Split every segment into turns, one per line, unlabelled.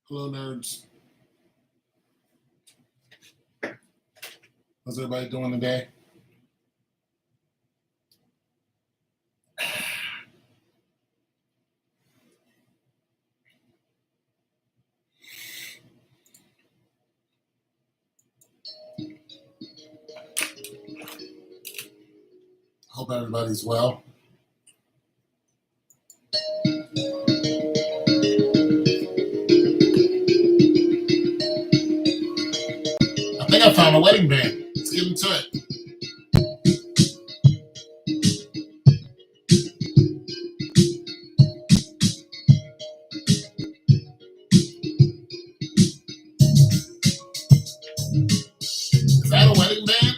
Hello, nerds. How's everybody doing today? Hope everybody's well. I think I found a wedding band. Let's get into it. Is that a wedding band?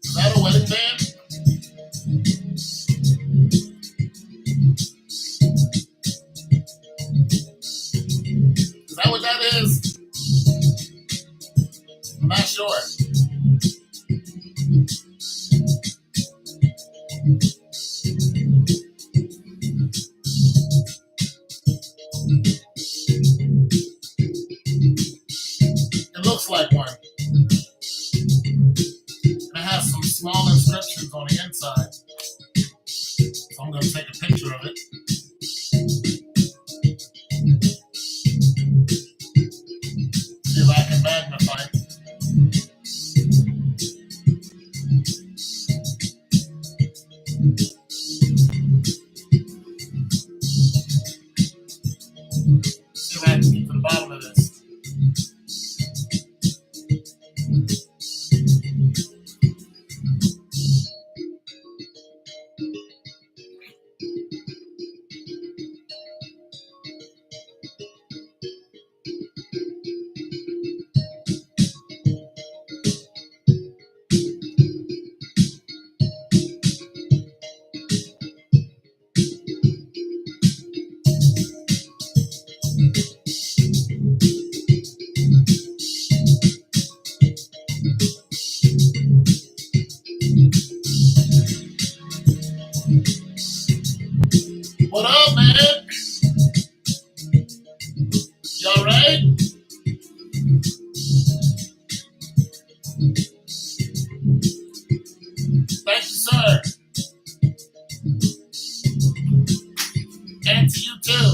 Is that a wedding band? Is that what that is? I'm not sure. It looks like one. And it has some small inscriptions on the inside. So I'm going to take a picture of it. See if I can magnify it. See if I can get to the bottom of this. What up, man? You alright? Thank you, sir. And to you, too.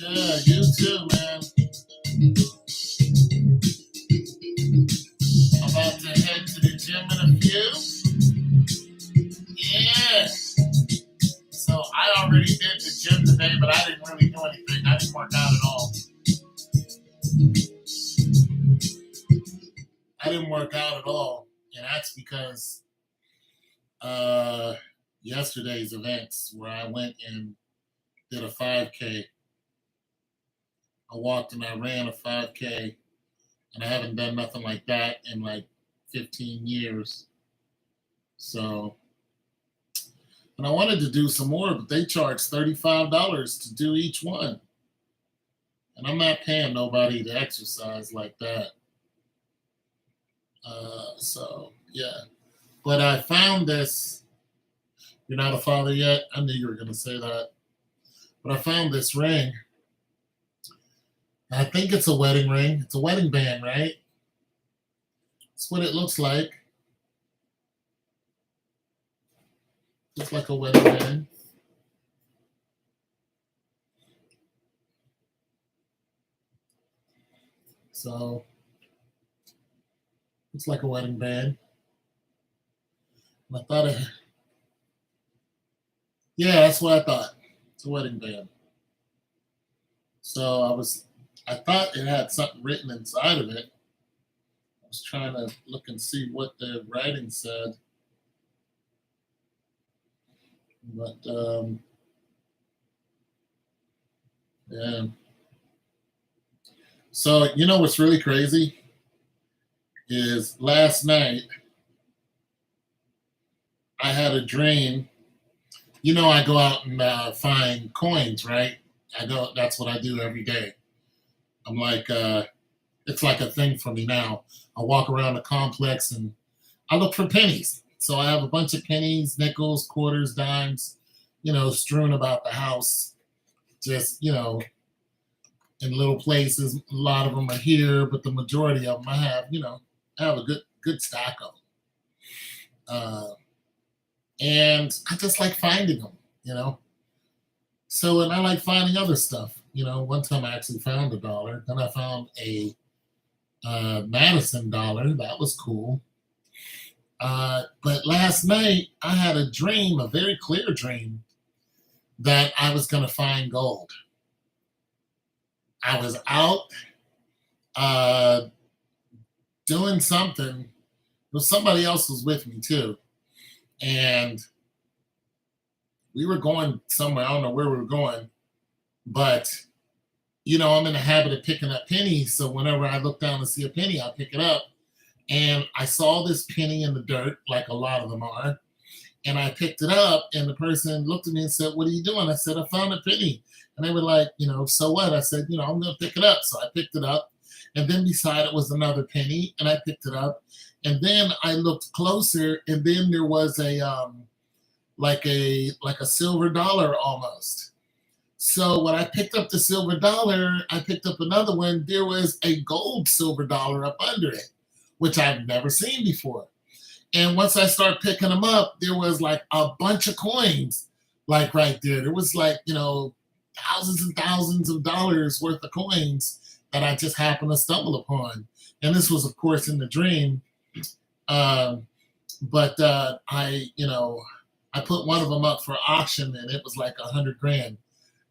Yeah, you too, man. I'm about to head to the gym in a few. Yeah. So I already did the gym today, but I didn't really do anything. I didn't work out at all. I didn't work out at all. And that's because yesterday's events where I went and did a 5K. I walked and I ran a 5K, and I haven't done nothing like that in like 15 years. So, and I wanted to do some more, but they charge $35 to do each one. And I'm not paying nobody to exercise like that. So, yeah. But I found this. You're not a father yet? I knew you were going to say that. But I found this ring. I think it's a wedding ring. It's a wedding band, right? That's what it looks like. Looks like a wedding band. So, looks like a wedding band. I thought it. Yeah, that's what I thought. It's a wedding band. So I thought it had something written inside of it. I was trying to look and see what the writing said. But, yeah. So, you know what's really crazy is last night I had a dream. I go out and find coins, right? That's what I do every day. I'm like, it's like a thing for me now. I walk around the complex and I look for pennies. So I have a bunch of pennies, nickels, quarters, dimes, strewn about the house. Just, in little places. A lot of them are here, but the majority of them I have a good stack of them. And I just like finding them, you know. So, and I like finding other stuff. One time I actually found a dollar. Then I found a Madison dollar. That was cool. But last night I had a dream, a very clear dream, that I was going to find gold. I was out uh, doing something. Well, somebody else was with me too. And we were going somewhere. I don't know where we were going, but I'm in the habit of picking up pennies. So whenever I look down and see a penny, I pick it up. And I saw this penny in the dirt, like a lot of them are. And I picked it up, and the person looked at me and said, "What are you doing?" I said, "I found a penny." And they were like, "So what?" I said, "I'm going to pick it up." So I picked it up. And then beside it was another penny, and I picked it up. And then I looked closer, and then there was a like a silver dollar almost. So when I picked up the silver dollar, I picked up another one. There was a gold silver dollar up under it, which I've never seen before. And once I start picking them up, there was like a bunch of coins, like right there. There was like, thousands and thousands of dollars worth of coins that I just happened to stumble upon. And this was, of course, in the dream. But I put one of them up for auction, and it was like 100 grand.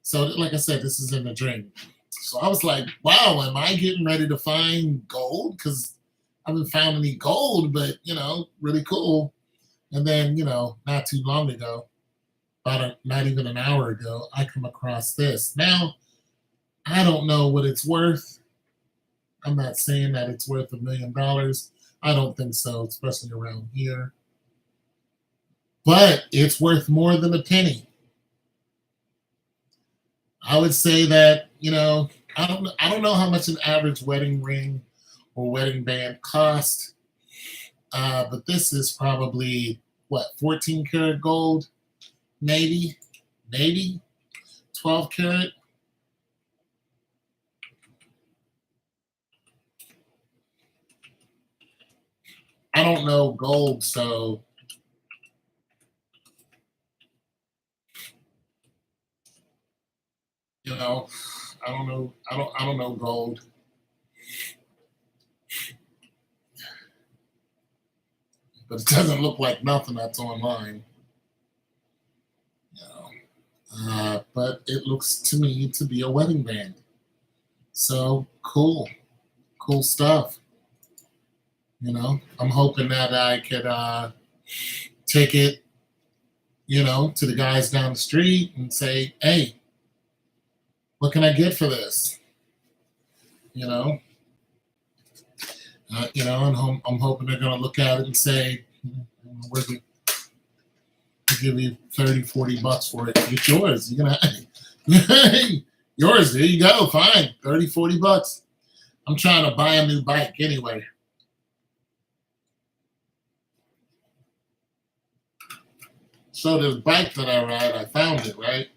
So, like I said, this is in the dream. So I was like, wow, am I getting ready to find gold? Because I haven't found any gold, but, really cool. And then, not too long ago, not even an hour ago, I come across this. Now, I don't know what it's worth. I'm not saying that it's worth $1 million. I don't think so, especially around here. But it's worth more than a penny. I would say that, I don't know how much an average wedding ring or wedding band cost, but this is probably what, 14 karat gold, maybe 12 karat. I don't know gold, so I don't know. I don't know gold. But it doesn't look like nothing that's online. You know. But it looks to me to be a wedding band. So cool stuff. I'm hoping that I could take it, to the guys down the street and say, "Hey, what can I get for this?" You know, and I'm hoping they're going to look at it and say, "We're going to give you 30, $40 for it. It's yours. You're going to, yours. There you go. Fine. 30, $40. I'm trying to buy a new bike anyway." So this bike that I ride, I found it, right?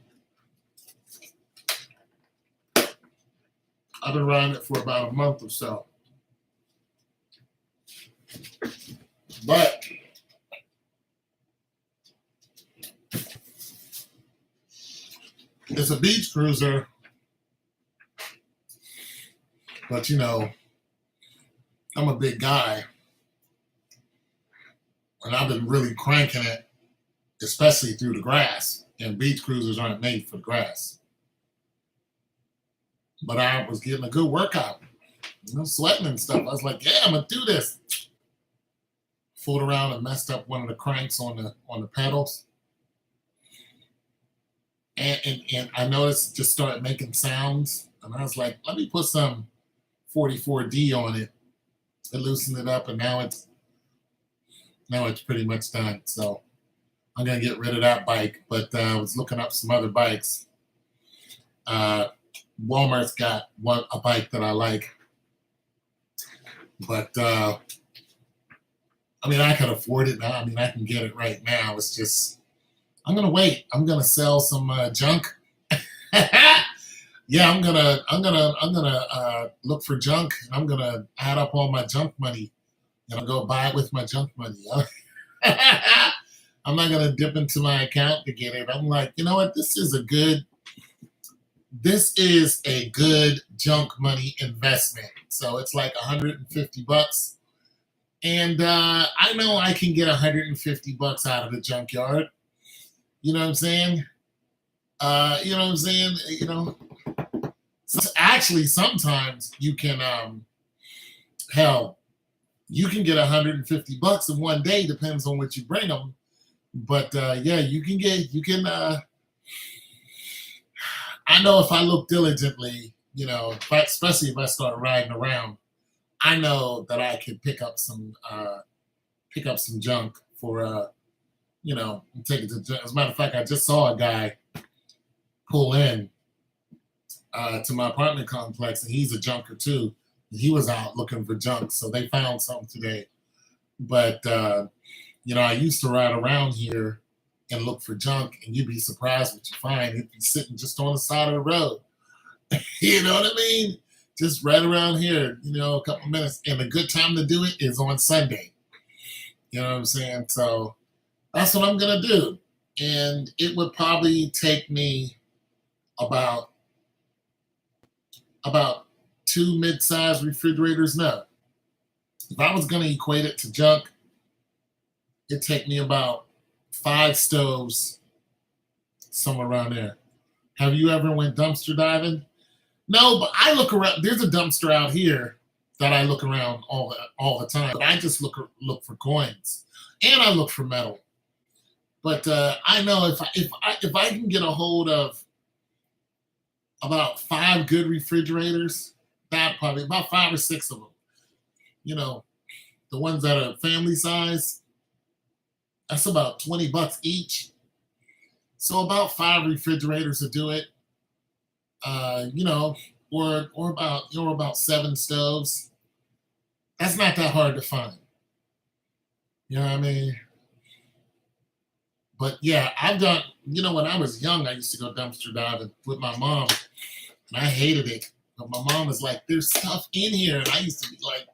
I've been riding it for about a month or so. But it's a beach cruiser. But I'm a big guy. And I've been really cranking it, especially through the grass. And beach cruisers aren't made for the grass. But I was getting a good workout, sweating and stuff. I was like, "Yeah, I'm gonna do this." Fooled around and messed up one of the cranks on the pedals, and I noticed it just started making sounds, and I was like, "Let me put some 44D on it." It loosened it up, and now it's pretty much done. So I'm gonna get rid of that bike. But I was looking up some other bikes. Uh, Walmart's got a bike that I like, but I mean I can afford it now. I mean I can get it right now. It's just I'm gonna wait. I'm gonna sell some junk. Yeah, I'm gonna look for junk, and I'm gonna add up all my junk money, and I'll go buy it with my junk money. I'm not gonna dip into my account to get it. I'm like, you know what? This is a good junk money investment. So it's like $150, and I know I can get $150 out of the junkyard. You know what I'm saying? You know what I'm saying? You know, actually, sometimes you can, hell, you can get $150 in one day. Depends on what you bring them. But yeah, you can. I know if I look diligently, you know, especially if I start riding around, I know that I could pick up some junk for you know, and take it to. As a matter of fact, I just saw a guy pull in to my apartment complex, and he's a junker too. He was out looking for junk, so they found something today. But you know, I used to ride around here and look for junk, and you'd be surprised what you find. It'd be sitting just on the side of the road. You know what I mean? Just right around here, you know, a couple minutes. And a good time to do it is on Sunday. You know what I'm saying? So that's what I'm gonna do. And it would probably take me about about two mid-sized refrigerators now. If I was gonna equate it to junk, it'd take me about 5 stoves, somewhere around there. Have you ever went dumpster diving? No, but I look around. There's a dumpster out here that I look around all the time. But I just look for coins, and I look for metal. But I know if I can get a hold of about 5 good refrigerators, that probably about 5 or 6 of them. You know, the ones that are family size, that's about $20 each. So about 5 refrigerators to do it. You know, or about 7 stoves. That's not that hard to find. You know what I mean? But yeah, I've done. You know, when I was young, I used to go dumpster diving with my mom, and I hated it. But my mom was like, "There's stuff in here," and I used to be like,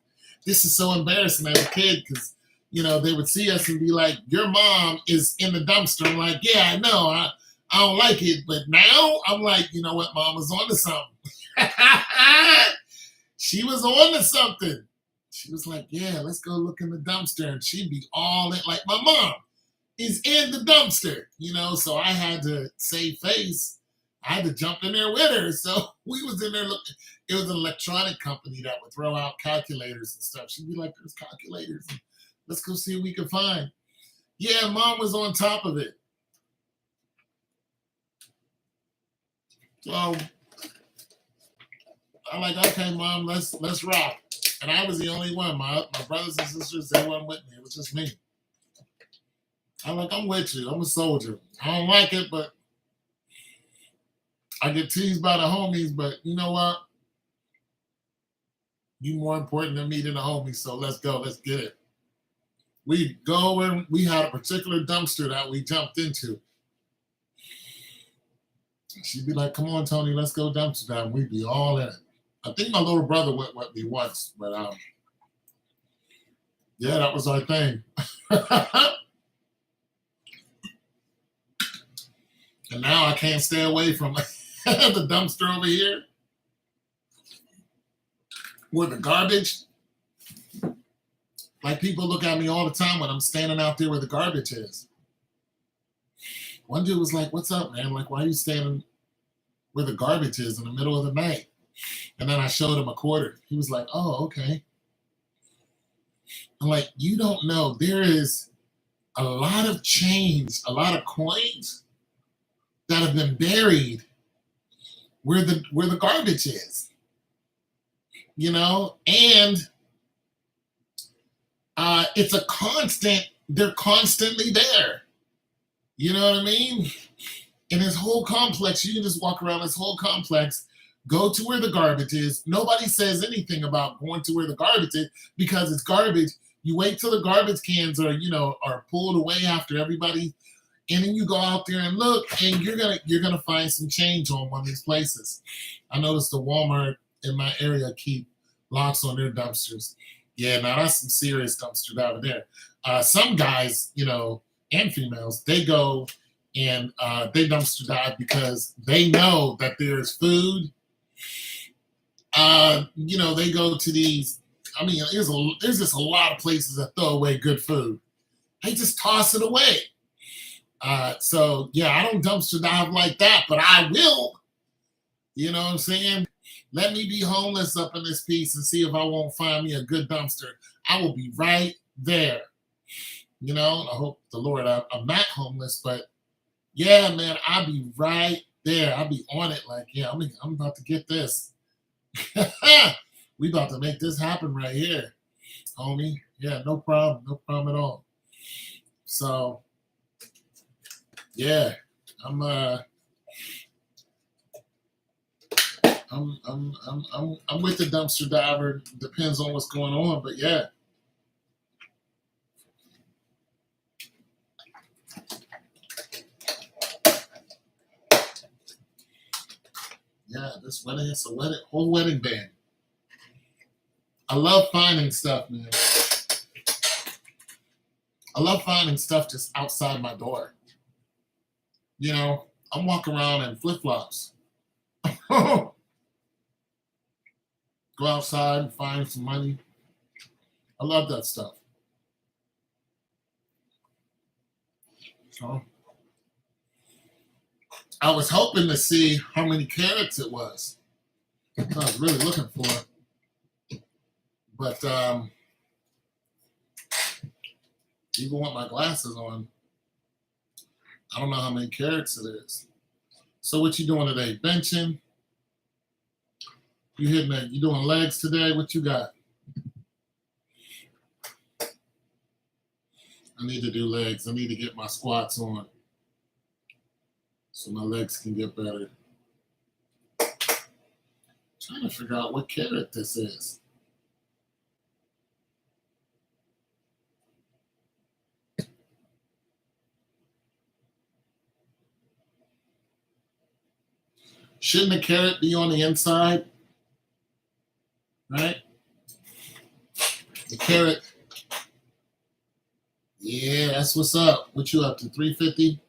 "This is so embarrassing as a kid," because you know they would see us and be like, "Your mom is in the dumpster." I'm like, "Yeah, I know. I don't like it," but now I'm like, you know what? Mom was on to something. She was on to something. She was like, "Yeah, let's go look in the dumpster," and she'd be all in. Like my mom is in the dumpster, you know. So I had to save face. I had to jump in there with her. So we was in there looking. It was an electronic company that would throw out calculators and stuff. She'd be like, "There's calculators. Let's go see what we can find." Yeah, mom was on top of it. So I'm like, "Okay, mom, let's rock." And I was the only one. My brothers and sisters, they weren't with me. It was just me. I'm like, "I'm with you. I'm a soldier. I don't like it, but I get teased by the homies. But you know what? You more important than me than the homies. So let's go. Let's get it." We go and we had a particular dumpster that we jumped into. She'd be like, "Come on, Tony, let's go dumpster dive." We'd be all in it. I think my little brother went with me once, but yeah, that was our thing. And now I can't stay away from the dumpster over here with the garbage. Like people look at me all the time when I'm standing out there where the garbage is. One dude was like, "What's up, man? Like, why are you standing where the garbage is in the middle of the night?" And then I showed him a quarter. He was like, "Oh, okay." I'm like, "You don't know. There is a lot of change, a lot of coins that have been buried where the garbage is, you know, and it's a constant. They're constantly there. You know what I mean? In this whole complex, you can just walk around this whole complex, go to where the garbage is. Nobody says anything about going to where the garbage is because it's garbage. You wait till the garbage cans are, are pulled away after everybody, and then you go out there and look, and you're gonna find some change on one of these places. I noticed the Walmart in my area keep locks on their dumpsters. Yeah, now that's some serious dumpster out there. Some guys, and females, they go and they dumpster dive because they know that there's food. They go to these. I mean, there's just a lot of places that throw away good food. They just toss it away. So yeah, I don't dumpster dive like that, but I will. You know what I'm saying? Let me be homeless up in this piece and see if I won't find me a good dumpster. I will be right there. I hope the Lord I'm not homeless, but yeah, man, I'll be right there. I'll be on it. Like, yeah, I'm about to get this. We about to make this happen right here, homie. Yeah, no problem. No problem at all. So, yeah, I'm I'm with the dumpster diver. Depends on what's going on, but yeah. Yeah, this wedding, it's a whole wedding band. I love finding stuff, man. I love finding stuff just outside my door. I'm walking around in flip flops. Go outside and find some money. I love that stuff. So I was hoping to see how many carats it was. I was really looking for it. But even with my glasses on, I don't know how many carats it is. So what you doing today? Benching? You doing legs today? What you got? I need to do legs. I need to get my squats on so my legs can get better. Trying to figure out what carat this is. Shouldn't a carat be on the inside? Right? The carat. Yeah, that's what's up. What you up to? 350?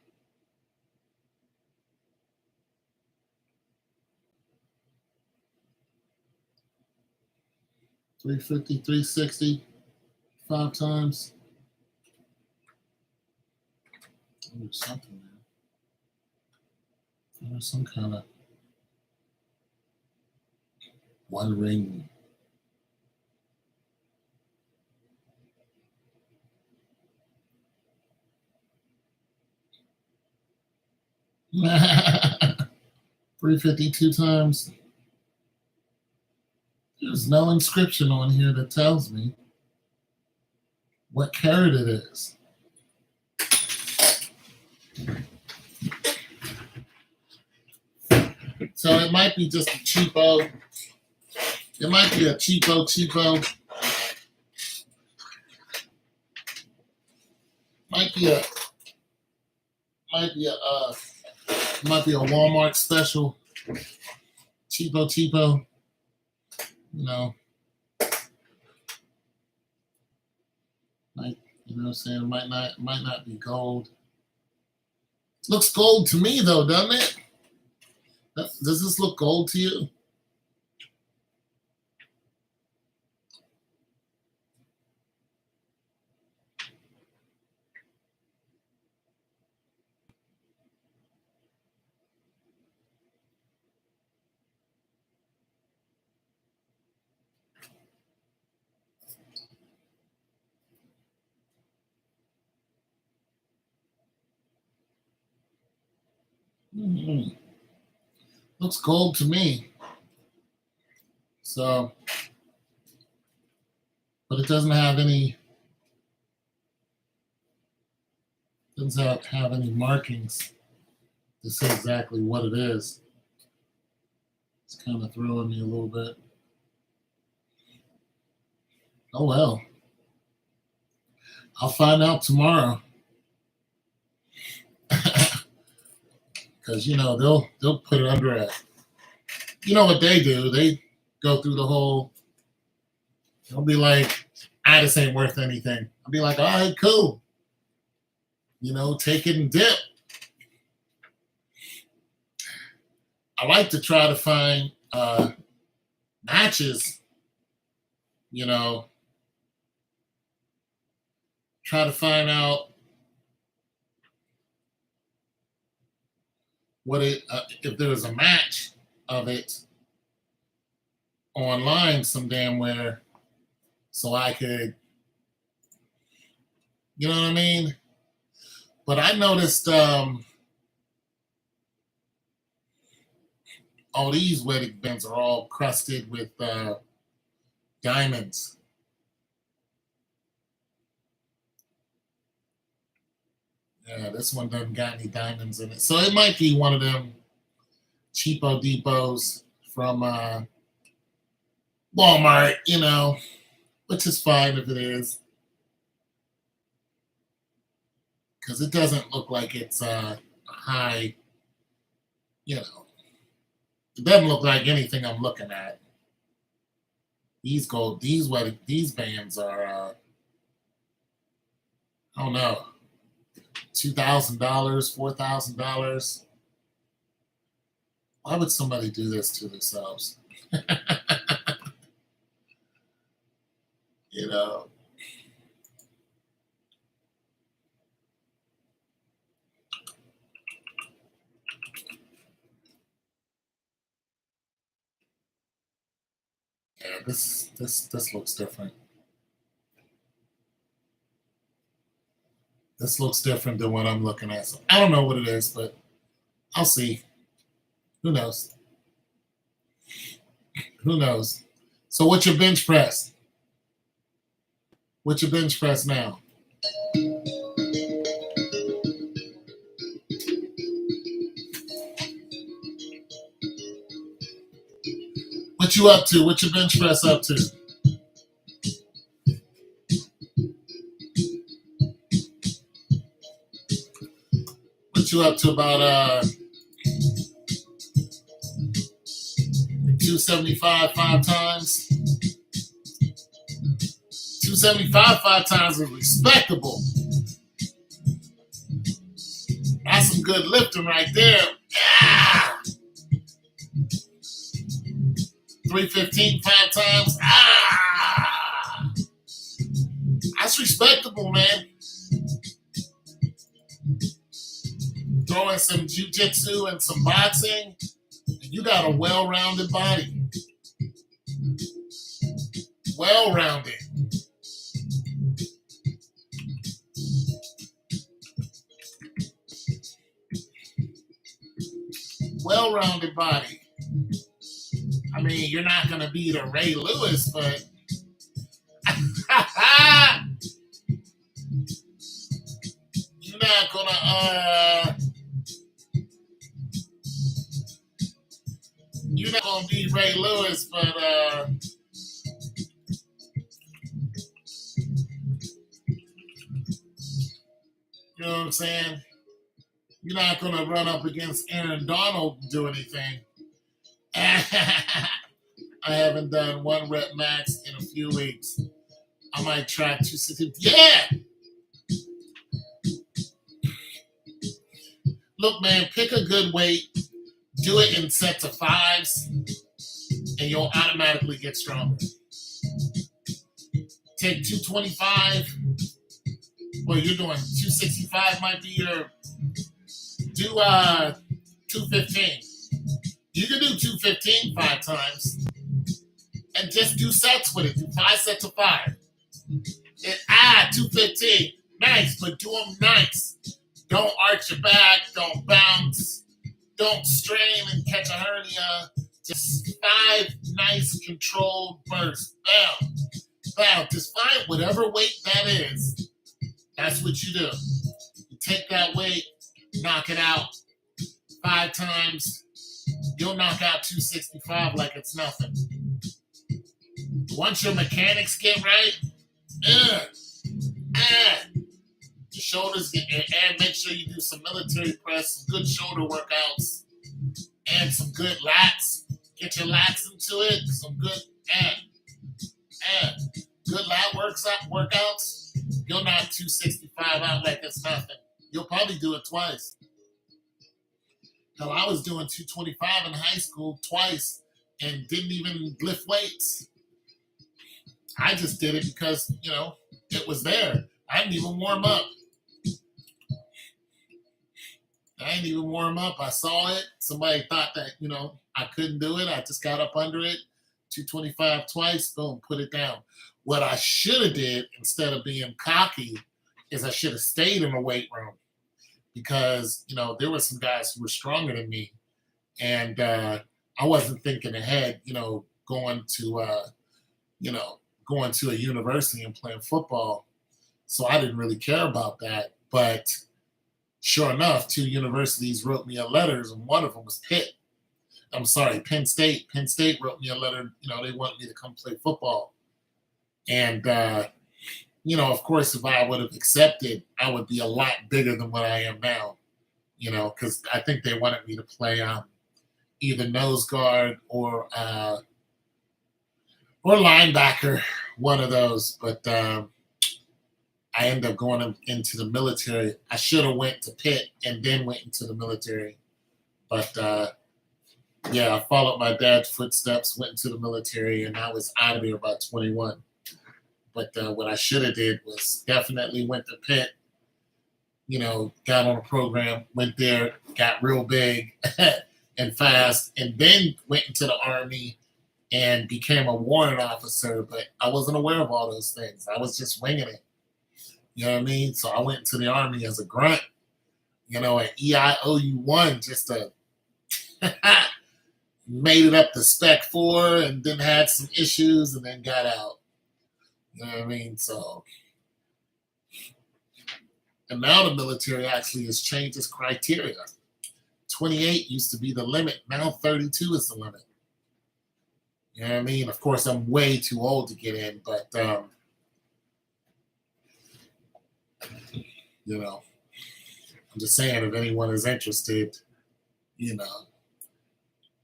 $350, $360, 5 times. There's something there. There's some kind of one ring. $352 times. There's no inscription on here that tells me what carat it is. So it might be just a cheapo. It might be a cheapo. Might be a Walmart special. Cheapo. Like, what I'm saying? It might not be gold. Looks gold to me though, doesn't it? Does this look gold to you? Mm-hmm. Looks gold to me. So, but it doesn't have any. Doesn't have any markings to say exactly what it is. It's kind of throwing me a little bit. Oh well. I'll find out tomorrow. Because they'll put it under a, what they do, they go through the whole, they'll be like, this ain't worth anything. I'll be like, all right, cool, take it and dip. I like to try to find matches, try to find out what it if there's a match of it online some damn where, so I could, you know what I mean? But I noticed all these wedding bands are all crusted with diamonds. Yeah, this one doesn't got any diamonds in it. So it might be one of them cheapo depots from Walmart, which is fine if it is. Because it doesn't look like it's high, it doesn't look like anything I'm looking at. These bands are, I don't know, $2,000, $4,000. Why would somebody do this to themselves? Yeah, this looks different. This looks different than what I'm looking at. So I don't know what it is, but I'll see. Who knows? Who knows? So what's your bench press? What's your bench press now? What you up to? What's your bench press up to? What you up to about 275 5 times? 275 5 times is respectable. That's some good lifting right there. Yeah! 315 5 times. That's respectable, man. Throw in some jiu-jitsu and some boxing, and you got a well-rounded body. Well-rounded. Well-rounded body. I mean, you're not going to beat a Ray Lewis, but you're not going to beat Ray Lewis, but you know what I'm saying? You're not going to run up against Aaron Donald and do anything. I haven't done one rep max in a few weeks. I might try 260. Yeah! Look, man, pick a good weight. Do it in sets of 5s, and you'll automatically get stronger. Take 225. Well, you're doing 265 might be your... Do 215. You can do 215 5 times and just do sets with it. Do 5 sets of 5. And 215. Nice, but do them nice. Don't arch your back. Don't bounce. Don't strain and catch a hernia. Just 5 nice controlled bursts. Bam. Just find whatever weight that is. That's what you do. You take that weight, knock it out 5 times. You'll knock out 265 like it's nothing. Once your mechanics get right, uh, uh, your shoulders get, and make sure you do some military press, some good shoulder workouts, and some good lats. Get your lats into it. Some good, good lat workouts. You'll knock 265 out like it's nothing. You'll probably do it twice. Hell, I was doing 225 in high school twice and didn't even lift weights. I just did it because, it was there. I didn't even warm up. I saw it. Somebody thought that, I couldn't do it. I just got up under it. 225 twice, boom, put it down. What I should have did instead of being cocky is I should have stayed in the weight room because, there were some guys who were stronger than me. And I wasn't thinking ahead, going to, going to a university and playing football. So I didn't really care about that. But sure enough, 2 universities wrote me a letter, and one of them was Penn State. Penn State wrote me a letter. They wanted me to come play football. And, of course, if I would have accepted, I would be a lot bigger than what I am now, because I think they wanted me to play either nose guard or linebacker, one of those. But I ended up going into the military. I should have went to Pitt and then went into the military. But, I followed my dad's footsteps, went into the military, and I was out of there by 21. But what I should have did was definitely went to Pitt, got on a program, went there, got real big and fast, and then went into the Army and became a warrant officer. But I wasn't aware of all those things. I was just winging it. You know what I mean? So I went to the Army as a grunt, an EIOU1, just to made it up to Spec 4 and then had some issues and then got out. You know what I mean? So, and now the military actually has changed its criteria. 28 used to be the limit. Now 32 is the limit. You know what I mean? Of course, I'm way too old to get in, but, I'm just saying if anyone is interested,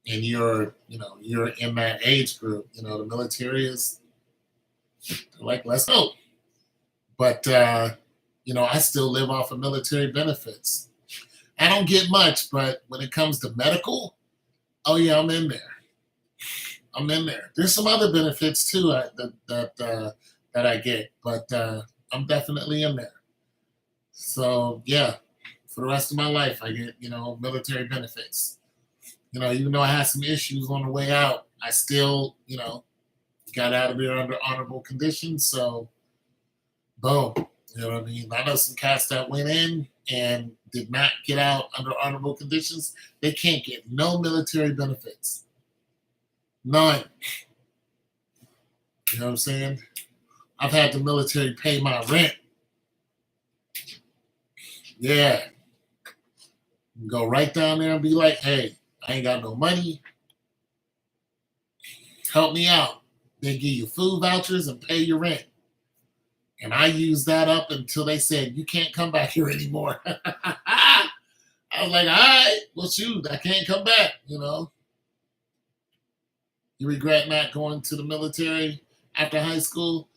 and you're in that age group, the military is like, let's go. But, I still live off of military benefits. I don't get much, but when it comes to medical, oh yeah, I'm in there. There's some other benefits too that I get, but I'm definitely in there. So yeah, for the rest of my life, I get, military benefits. Even though I had some issues on the way out, I still, got out of there under honorable conditions. So, boom. You know what I mean? I know some cats that went in and did not get out under honorable conditions. They can't get no military benefits. None. You know what I'm saying? I've had the military pay my rent. Yeah. Go right down there and be like, hey, I ain't got no money. Help me out. They give you food vouchers and pay your rent. And I used that up until they said, you can't come back here anymore. I was like, all right, well, shoot, I can't come back, You regret not going to the military after high school?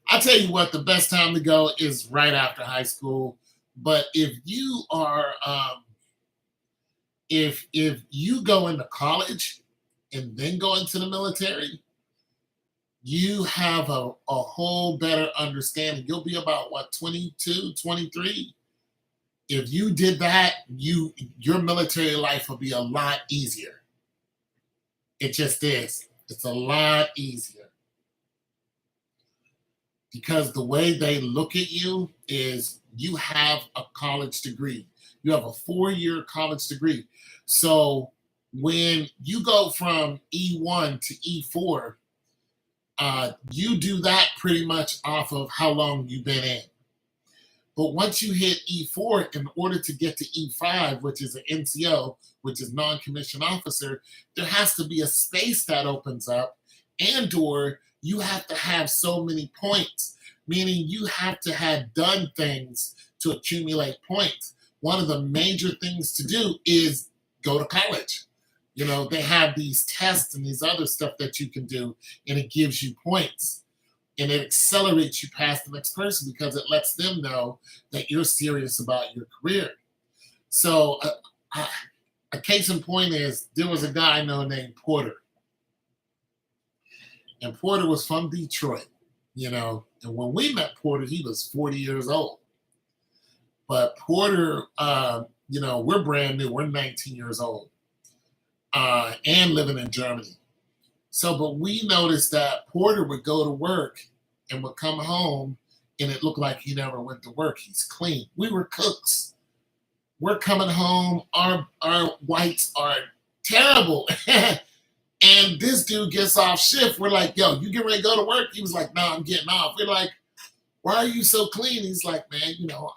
I'll tell you what, the best time to go is right after high school. But if you are, if you go into college and then go into the military, you have a whole better understanding. You'll be about, 22, 23? If you did that, your military life will be a lot easier. It just is. It's a lot easier. Because the way they look at you is you have a college degree. You have a 4-year college degree. So when you go from E1 to E4, you do that pretty much off of how long you've been in. But once you hit E4, in order to get to E5, which is an NCO, which is non-commissioned officer, there has to be a space that opens up, and or you have to have so many points, meaning you have to have done things to accumulate points. One of the major things to do is go to college. They have these tests and these other stuff that you can do, and it gives you points. And it accelerates you past the next person because it lets them know that you're serious about your career. So a case in point is there was a guy I know named Porter. And Porter was from Detroit, And when we met Porter, he was 40 years old. But Porter, we're brand new. We're 19 years old and living in Germany. So, but we noticed that Porter would go to work and would come home and it looked like he never went to work. He's clean. We were cooks. We're coming home. Our whites are terrible. And this dude gets off shift. We're like, yo, you get ready to go to work? He was like, no, I'm getting off. We're like, why are you so clean? He's like, man,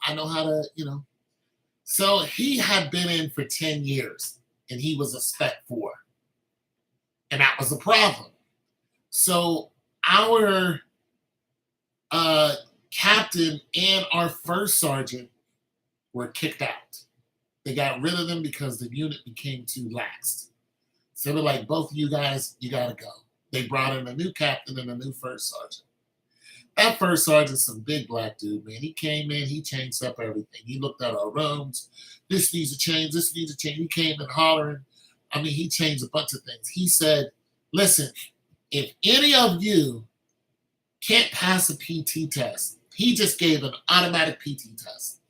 I know how to, So he had been in for 10 years and he was a Spec 4. And that was the problem. So our captain and our first sergeant were kicked out. They got rid of them because the unit became too lax. So they're like, both of you guys, you got to go. They brought in a new captain and a new first sergeant. That first sergeant's some big black dude, man. He came in, he changed up everything. He looked at our rooms. This needs to change, this needs to change. He came in hollering. He changed a bunch of things. He said, listen, if any of you can't pass a PT test, he just gave an automatic PT test.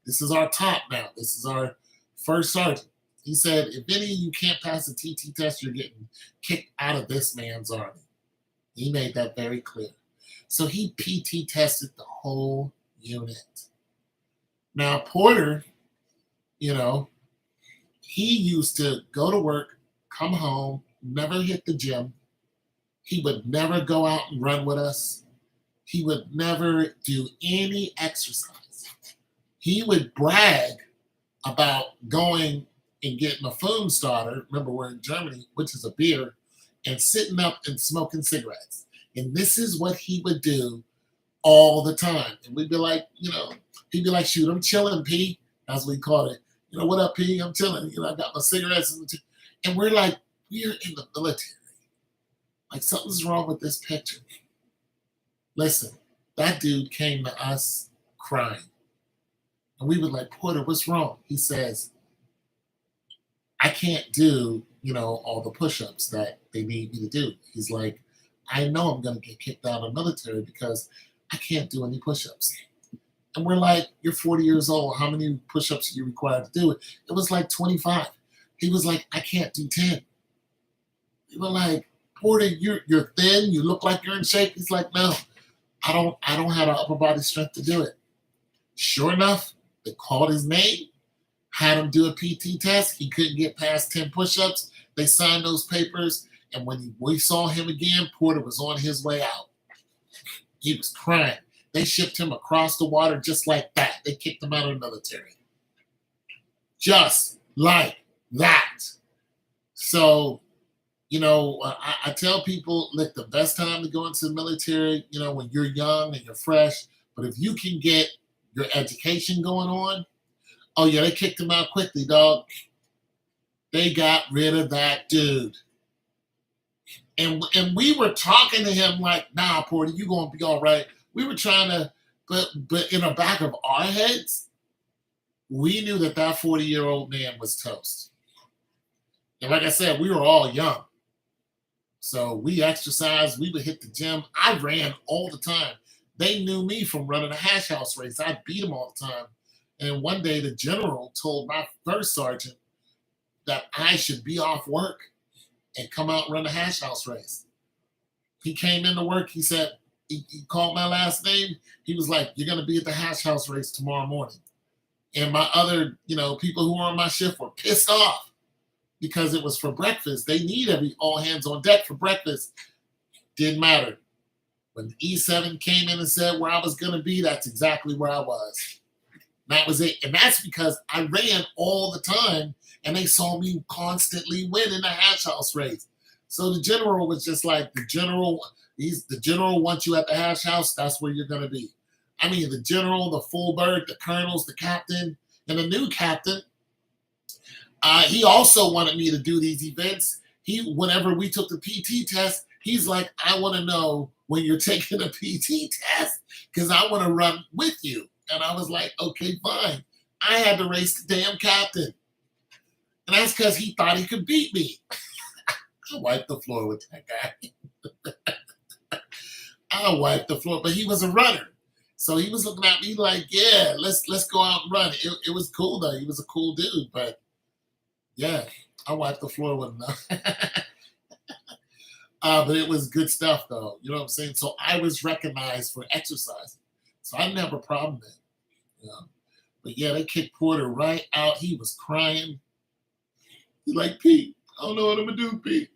This is our top now. This is our first sergeant. He said, if any of you can't pass a TT test, you're getting kicked out of this man's army. He made that very clear. So he PT tested the whole unit. Now, Porter, he used to go to work, come home, never hit the gym. He would never go out and run with us. He would never do any exercise. He would brag about going and getting a foam starter, remember we're in Germany, which is a beer, and sitting up and smoking cigarettes. And this is what he would do all the time. And we'd be like, he'd be like, shoot, I'm chilling, P. That's what we call it. What up, P? I'm chilling. I got my cigarettes. And we're like, we're in the military. Like, something's wrong with this picture. Listen, that dude came to us crying. And we were like, Porter, what's wrong? He says, I can't do, all the push-ups that they need me to do. He's like, I know I'm going to get kicked out of the military because I can't do any push-ups. And we're like, you're 40 years old. How many push-ups are you required to do? It was like 25. He was like, I can't do 10. We were like, Porter, you're thin. You look like you're in shape. He's like, no, I don't have the upper body strength to do it. Sure enough, they called his name, had him do a PT test. He couldn't get past 10 push-ups. They signed those papers. And when we saw him again, Porter was on his way out. He was crying. They shipped him across the water just like that. They kicked him out of the military. Just like that. So, I tell people, look, the best time to go into the military, when you're young and you're fresh. But if you can get your education going on, oh, yeah, they kicked him out quickly, dog. They got rid of that dude. And we were talking to him like, nah, Porter, you going to be all right. We were trying to, but in the back of our heads, we knew that 40-year-old man was toast. And like I said, we were all young. So we exercised. We would hit the gym. I ran all the time. They knew me from running a hash house race. I beat them all the time. And one day the general told my first sergeant that I should be off work and come out and run a hash house race. He came into work. He said, he called my last name. He was like, you're going to be at the hash house race tomorrow morning. And my other, people who were on my shift were pissed off because it was for breakfast. They need all hands on deck for breakfast. Didn't matter. When the E7 came in and said where I was going to be, that's exactly where I was. That was it. And that's because I ran all the time and they saw me constantly win in the hash house race. So the general was just like the general wants you at the hash house, that's where you're gonna be. I mean the general, the full bird, the colonels, the captain, and the new captain. He also wanted me to do these events. Whenever we took the PT test, he's like, I want to know when you're taking a PT test because I want to run with you. And I was like, okay, fine. I had to race the damn captain. And that's because he thought he could beat me. I wiped the floor with that guy. I wiped the floor, but he was a runner. So he was looking at me like, yeah, let's go out and run. It was cool though. He was a cool dude, but yeah, I wiped the floor with him. But it was good stuff though. You know what I'm saying? So I was recognized for exercising. So I didn't have a problem then. You know? But yeah, they kicked Porter right out. He was crying. He's like, Pete, I don't know what I'm gonna do, Pete.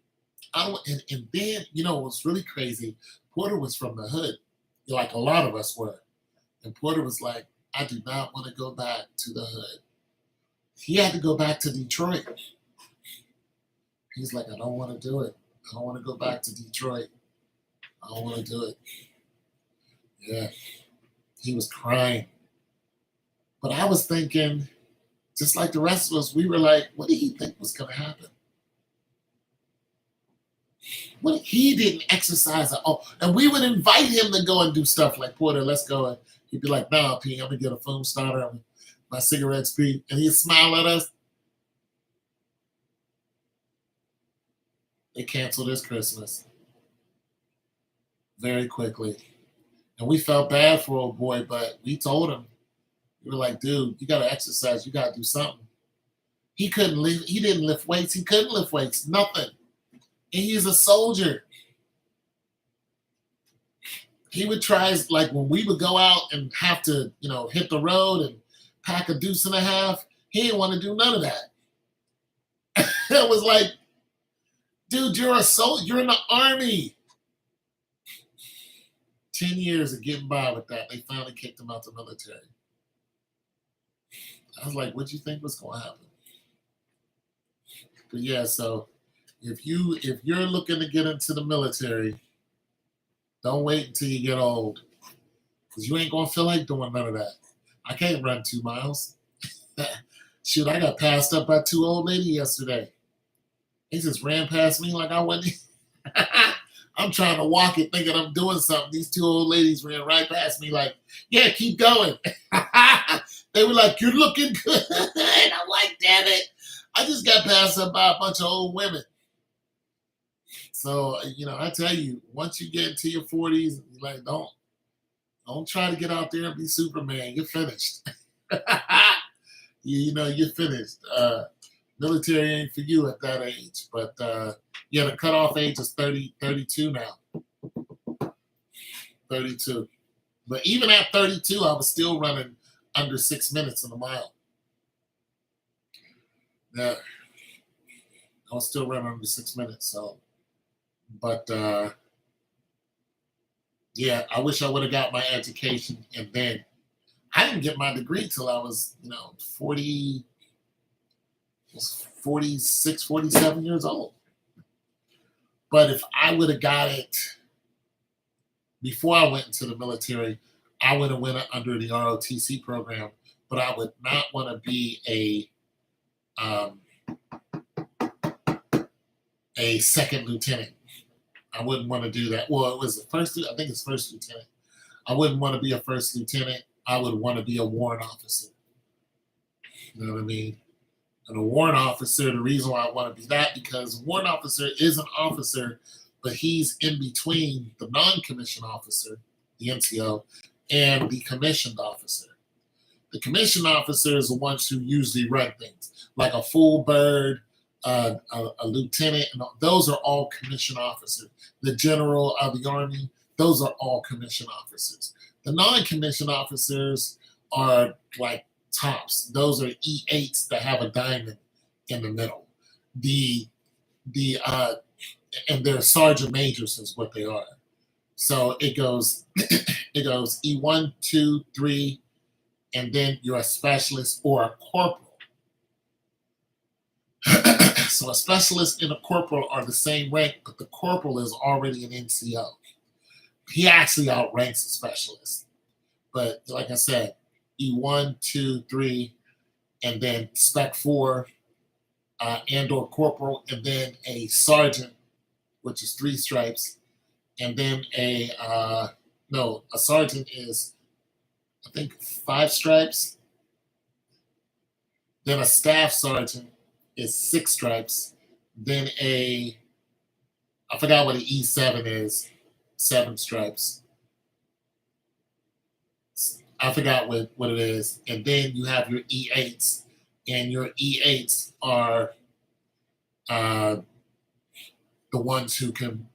I don't, and then, you know, it was really crazy. Porter was from the hood, like a lot of us were. And Porter was like, I do not want to go back to the hood. He had to go back to Detroit. He's like, I don't want to do it. I don't want to go back to Detroit. I don't want to do it. Yeah. He was crying. But I was thinking, just like the rest of us, we were like, what did he think was going to happen? What, he didn't exercise at all. And we would invite him to go and do stuff like, Porter, let's go. And he'd be like, nah, P, I'm going to get a foam starter and my cigarettes, P. And he'd smile at us. They canceled his Christmas very quickly. And we felt bad for old boy, but we told him, we were like, dude, you got to exercise. You got to do something. He couldn't lift. He didn't lift weights. He couldn't lift weights. Nothing. And he's a soldier. He would try, like when we would go out and have to, you know, hit the road and pack a deuce and a half, he didn't want to do none of that. It was like, dude, you're a soldier. You're in the army. 10 years of getting by with that. They finally kicked him out the military. I was like, what do you think was going to happen? But yeah, so if you're looking to get into the military, don't wait until you get old, because you ain't gonna feel like doing none of that. I can't run 2 miles. Shoot, I got passed up by 2 old ladies yesterday. They just ran past me like I wasn't. I'm trying to walk it, thinking I'm doing something. These 2 old ladies ran right past me like, yeah, keep going. They were like, you're looking good. And I'm like, damn it. I just got passed up by a bunch of old women. So, you know, I tell you, once you get into your 40s, like, don't try to get out there and be Superman. You're finished. You know, you're finished. Military ain't for you at that age. But yeah, the cutoff age is 32 now. 32. But even at 32, I was still running under 6 minutes in a mile. Yeah. I was still running under 6 minutes. So, but yeah, I wish I would have got my education. And then I didn't get my degree till I was, you know, 46, 47 years old. But if I would have got it before I went into the military, I would have went under the ROTC program. But I would not want to be a second lieutenant. I wouldn't want to do that. Well, it was the first. I think it's first lieutenant. I wouldn't want to be a first lieutenant. I would want to be a warrant officer. You know what I mean? And a warrant officer, the reason why I want to be that, because a warrant officer is an officer, but he's in between the non-commissioned officer, the NCO, and the commissioned officer. The commissioned officer is the ones who usually run things, like a full bird, a lieutenant, and those are all commissioned officers. The general of the Army, those are all commissioned officers. The non-commissioned officers are like tops. Those are E8s that have a diamond in the middle. And they're sergeant majors is what they are. So it goes E1, 2, 3, and then you're a specialist or a corporal. So a specialist and a corporal are the same rank, but the corporal is already an NCO. He actually outranks a specialist. But like I said, E1, 2, 3, and then Spec 4 and or corporal, and then a sergeant, which is 3 stripes, and then a sergeant is, I think, 5 stripes. Then a staff sergeant is 6 stripes. Then I forgot what an E7 is, 7 stripes. I forgot what it is. And then you have your E8s, and your E8s are the ones who can,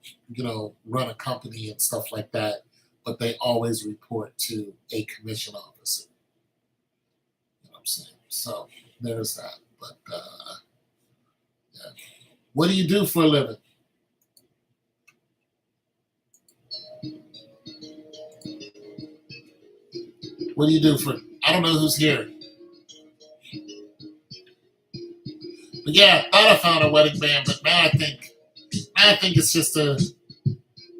run a company and stuff like that, but they always report to a commission officer. You know what I'm saying? So there's that. But yeah. What do you do for a living? What do you do for? I don't know who's here. But yeah, I thought I found a wedding band, but now I think it's just a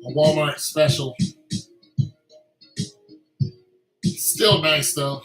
Walmart special. Still nice though.